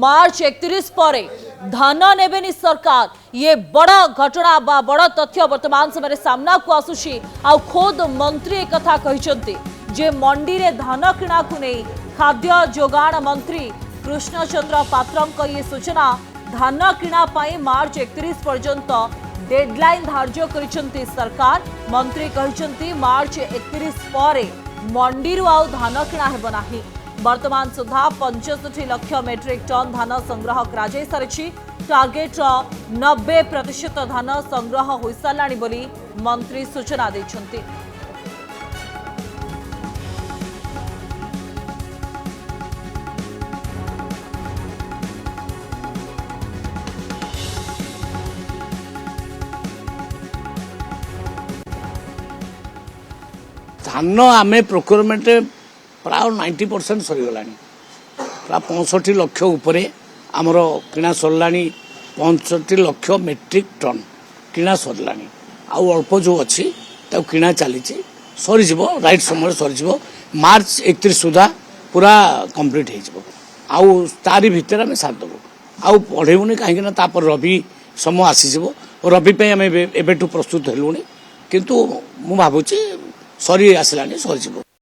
मार्च 31 पर धान नेबेनी सरकार ये बड़ा घटना बा बड़ा तथ्य वर्तमान समय सामना को आसुची आ खोद मंत्री एक कथा कहिसंती जे मंडी रे धान किणा को नहीं खाद्य जोगाण मंत्री कृष्णचंद्र पात्रंक ये सूचना धान किणा पाई मार्च 31 पर्यंत डेडलाइन धार्य करिसंती सरकार। मंत्री कहिसंती मार्च 31 पर मंडी रु आउ धान किणा हेब नाही। वर्तमान सुधा 65 लाख मेट्रिक टन धान संग्रह करा जाय सारिछि। टार्गेट 90% धान संग्रह होई सारलाणी बोली मंत्री सूचना दैछंती। धान आम प्रोक्योरमेंट प्राय 90% सरीगला प्राय 65 लाख उपरे आमर किणा सरला 65 लाख मेट्रिक टन किणा सरला आउ अल्प जो अच्छी किणा चली सरीज राइट समय सरीज मार्च 31 सुधा पूरा कंप्लीट हो तारी भितर आम सारदेबू आउ पढ़ेबुनि कहीं रवि समय आसीज रवि आम एबेठू प्रस्तुत हेलुणी किंतु मु भावुची सरी आसलानी सरीज।